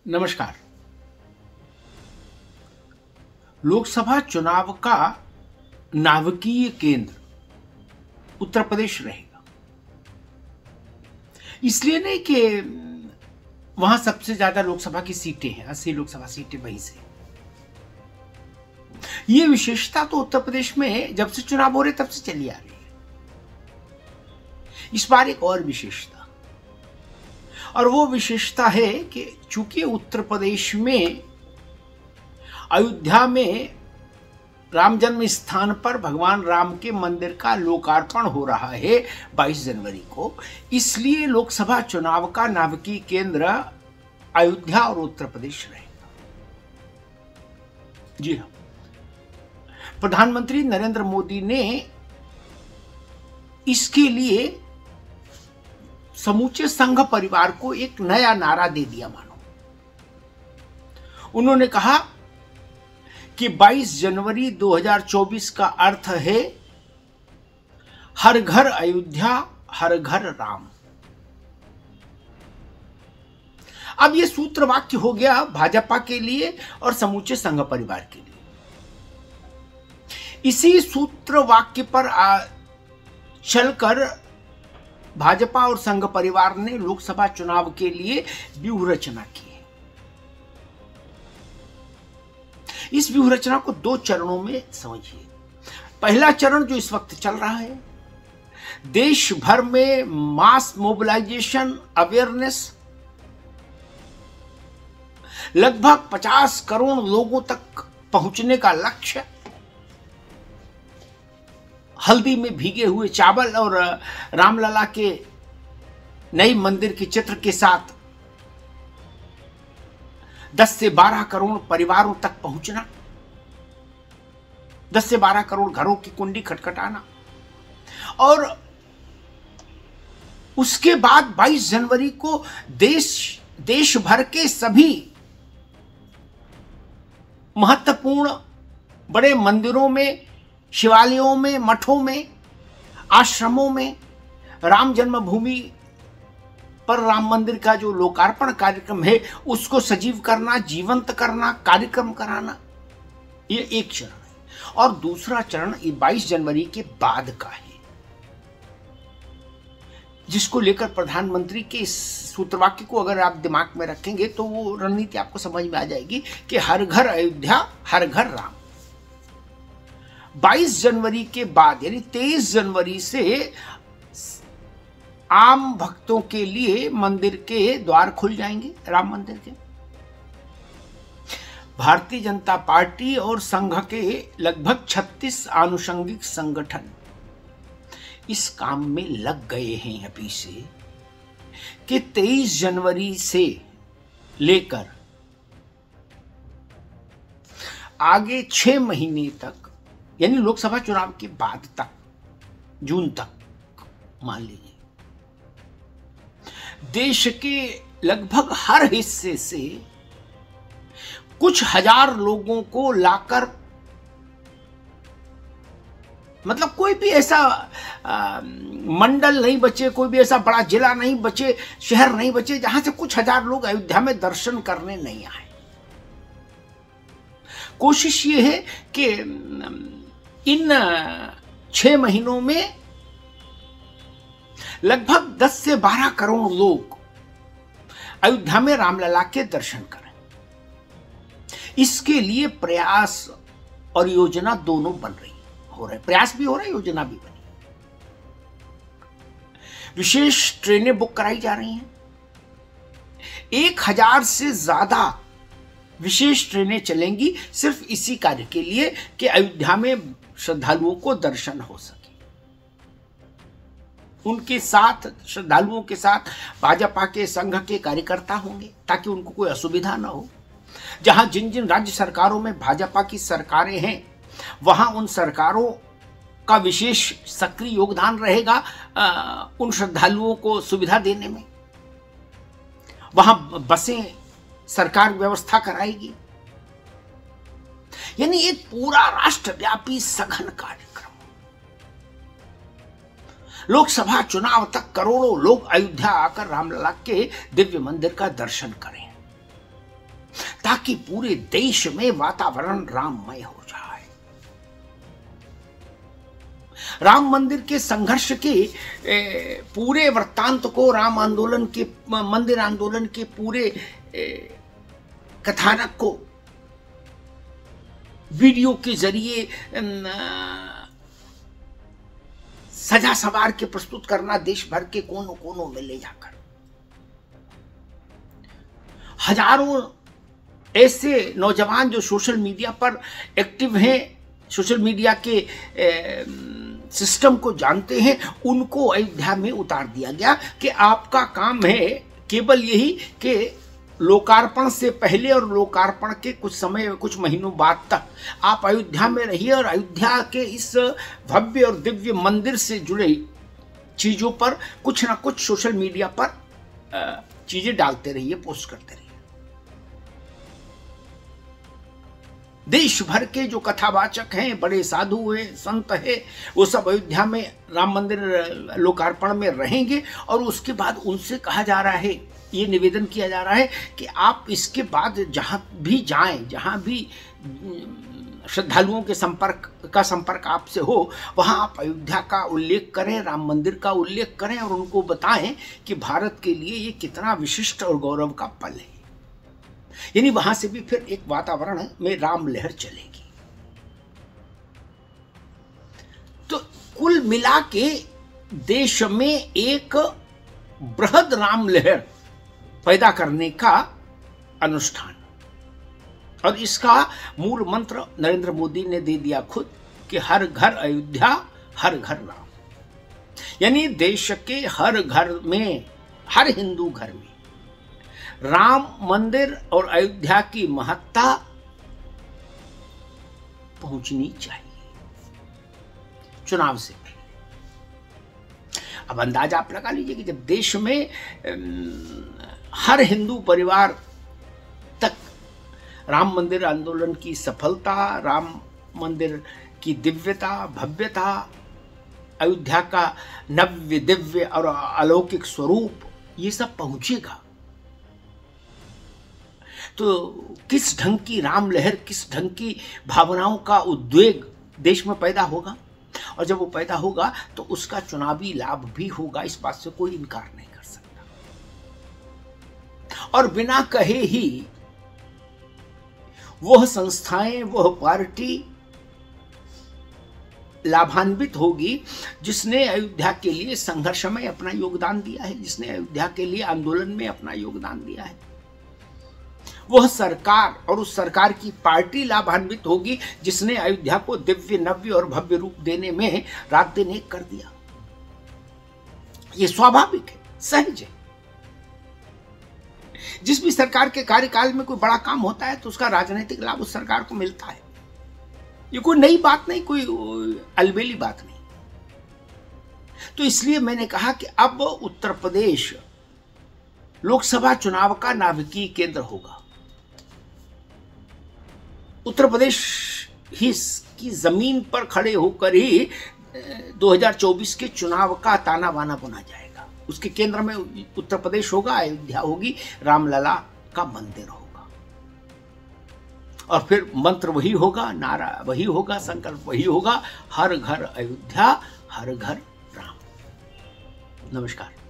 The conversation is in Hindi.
नमस्कार। लोकसभा चुनाव का नाभिकीय केंद्र उत्तर प्रदेश रहेगा। इसलिए नहीं कि वहां सबसे ज्यादा लोकसभा की सीटें हैं, 80 लोकसभा सीटें वहीं से। ये विशेषता तो उत्तर प्रदेश में जब से चुनाव हो रहे तब से चली आ रही है। इस बार एक और विशेषता, और वो विशेषता है कि चूंकि उत्तर प्रदेश में अयोध्या में राम जन्म स्थान पर भगवान राम के मंदिर का लोकार्पण हो रहा है 22 जनवरी को, इसलिए लोकसभा चुनाव का नाभिकीय केंद्र अयोध्या और उत्तर प्रदेश रहेगा। जी हां, प्रधानमंत्री नरेंद्र मोदी ने इसके लिए समूचे संघ परिवार को एक नया नारा दे दिया मानो। उन्होंने कहा कि 22 जनवरी 2024 का अर्थ है हर घर अयोध्या, हर घर राम। अब यह सूत्र वाक्य हो गया भाजपा के लिए और समूचे संघ परिवार के लिए। इसी सूत्र वाक्य पर चलकर भाजपा और संघ परिवार ने लोकसभा चुनाव के लिए व्यूह रचना की है। इस व्यूह रचना को 2 चरणों में समझिए। पहला चरण जो इस वक्त चल रहा है, देश भर में मास मोबिलाइजेशन अवेयरनेस, लगभग 50 करोड़ लोगों तक पहुंचने का लक्ष्य। हल्दी में भीगे हुए चावल और रामलला के नई मंदिर के चित्र के साथ 10 से 12 करोड़ परिवारों तक पहुंचना, 10 से 12 करोड़ घरों की कुंडी खटखटाना, और उसके बाद 22 जनवरी को देश भर के सभी महत्वपूर्ण बड़े मंदिरों में, शिवालयों में, मठों में, आश्रमों में राम जन्मभूमि पर राम मंदिर का जो लोकार्पण कार्यक्रम है उसको सजीव करना, जीवंत करना, कार्यक्रम कराना। ये एक चरण है। और दूसरा चरण 22 जनवरी के बाद का है, जिसको लेकर प्रधानमंत्री के इस सूत्रवाक्य को अगर आप दिमाग में रखेंगे तो वो रणनीति आपको समझ में आ जाएगी कि हर घर अयोध्या, हर घर राम। 22 जनवरी के बाद यानी 23 जनवरी से आम भक्तों के लिए मंदिर के द्वार खुल जाएंगे, राम मंदिर के। भारतीय जनता पार्टी और संघ के लगभग 36 आनुषंगिक संगठन इस काम में लग गए हैं अभी से कि 23 जनवरी से लेकर आगे 6 महीने तक, यानी लोकसभा चुनाव के बाद तक, जून तक मान लीजिए, देश के लगभग हर हिस्से से कुछ हजार लोगों को लाकर, मतलब कोई भी ऐसा मंडल नहीं बचे, कोई भी ऐसा बड़ा जिला नहीं बचे, शहर नहीं बचे जहां से कुछ हजार लोग अयोध्या में दर्शन करने नहीं आए। कोशिश ये है कि इन 6 महीनों में लगभग 10 से 12 करोड़ लोग अयोध्या में रामलला के दर्शन करें। इसके लिए प्रयास और योजना दोनों बन रही हो रहे, प्रयास भी हो रहा है, योजना भी बनी। विशेष ट्रेनें बुक कराई जा रही हैं। 1000 से ज्यादा विशेष ट्रेनें चलेंगी सिर्फ इसी कार्य के लिए कि अयोध्या में श्रद्धालुओं को दर्शन हो सके। उनके साथ, श्रद्धालुओं के साथ भाजपा के संघ के कार्यकर्ता होंगे ताकि उनको कोई असुविधा ना हो। जहां जिन जिन राज्य सरकारों में भाजपा की सरकारें हैं वहां उन सरकारों का विशेष सक्रिय योगदान रहेगा उन श्रद्धालुओं को सुविधा देने में। वहां बसें सरकार व्यवस्था कराएगी। यानी एक पूरा राष्ट्रव्यापी सघन कार्यक्रम। लोकसभा चुनाव तक करोड़ों लोग अयोध्या आकर रामलला के दिव्य मंदिर का दर्शन करें। ताकि पूरे देश में वातावरण राममय हो जाए। राम मंदिर के संघर्ष के पूरे वृत्तांत को, राम आंदोलन के, मंदिर आंदोलन के पूरे कथानक को वीडियो के जरिए सजा संवार के प्रस्तुत करना, देश भर के कोनों कोनों में ले जाकर हजारों ऐसे नौजवान जो सोशल मीडिया पर एक्टिव हैं, सोशल मीडिया के सिस्टम को जानते हैं, उनको अयोध्या में उतार दिया गया कि आपका काम है केवल यही कि लोकार्पण से पहले और लोकार्पण के कुछ समय, कुछ महीनों बाद तक आप अयोध्या में रहिए और अयोध्या के इस भव्य और दिव्य मंदिर से जुड़े चीजों पर कुछ ना कुछ सोशल मीडिया पर चीजें डालते रहिए, पोस्ट करते रहिए। देश भर के जो कथावाचक हैं, बड़े साधु हैं, संत हैं, वो सब अयोध्या में राम मंदिर लोकार्पण में रहेंगे और उसके बाद उनसे कहा जा रहा है, ये निवेदन किया जा रहा है कि आप इसके बाद जहां भी जाएं, जहां भी श्रद्धालुओं के संपर्क आपसे हो, वहां आप अयोध्या का उल्लेख करें, राम मंदिर का उल्लेख करें और उनको बताएं कि भारत के लिए ये कितना विशिष्ट और गौरव का पल है। यानी वहां से भी फिर एक वातावरण में राम लहर चलेगी। तो कुल मिला के देश में एक बृहद राम लहर पैदा करने का अनुष्ठान, और इसका मूल मंत्र नरेंद्र मोदी ने दे दिया खुद कि हर घर अयोध्या, हर घर राम। यानी देश के हर घर में, हर हिंदू घर में राम मंदिर और अयोध्या की महत्ता पहुंचनी चाहिए चुनाव से पहले। अब अंदाजा आप लगा लीजिए कि जब देश में हर हिंदू परिवार तक राम मंदिर आंदोलन की सफलता, राम मंदिर की दिव्यता, भव्यता, अयोध्या का नव्य दिव्य और अलौकिक स्वरूप, ये सब पहुंचेगा, तो किस ढंग की राम लहर, किस ढंग की भावनाओं का उद्वेग देश में पैदा होगा। और जब वो पैदा होगा तो उसका चुनावी लाभ भी होगा, इस बात से कोई इनकार नहीं कर सकता। और बिना कहे ही वह संस्थाएं, वह पार्टी लाभान्वित होगी जिसने अयोध्या के लिए संघर्ष में अपना योगदान दिया है, जिसने अयोध्या के लिए आंदोलन में अपना योगदान दिया है। वह सरकार और उस सरकार की पार्टी लाभान्वित होगी जिसने अयोध्या को दिव्य, नव्य और भव्य रूप देने में रात दिन एक कर दिया। यह स्वाभाविक है, सहज है। जिस भी सरकार के कार्यकाल में कोई बड़ा काम होता है तो उसका राजनीतिक लाभ उस सरकार को मिलता है। ये कोई नई बात नहीं, कोई अलबेली बात नहीं। तो इसलिए मैंने कहा कि अब उत्तर प्रदेश लोकसभा चुनाव का नाभिकीय केंद्र होगा। उत्तर प्रदेश ही की जमीन पर खड़े होकर ही 2024 के चुनाव का ताना बाना बुना जाएगा। उसके केंद्र में उत्तर प्रदेश होगा, अयोध्या होगी, रामलला का मंदिर होगा, और फिर मंत्र वही होगा, नारा वही होगा, संकल्प वही होगा, हर घर अयोध्या, हर घर राम। नमस्कार।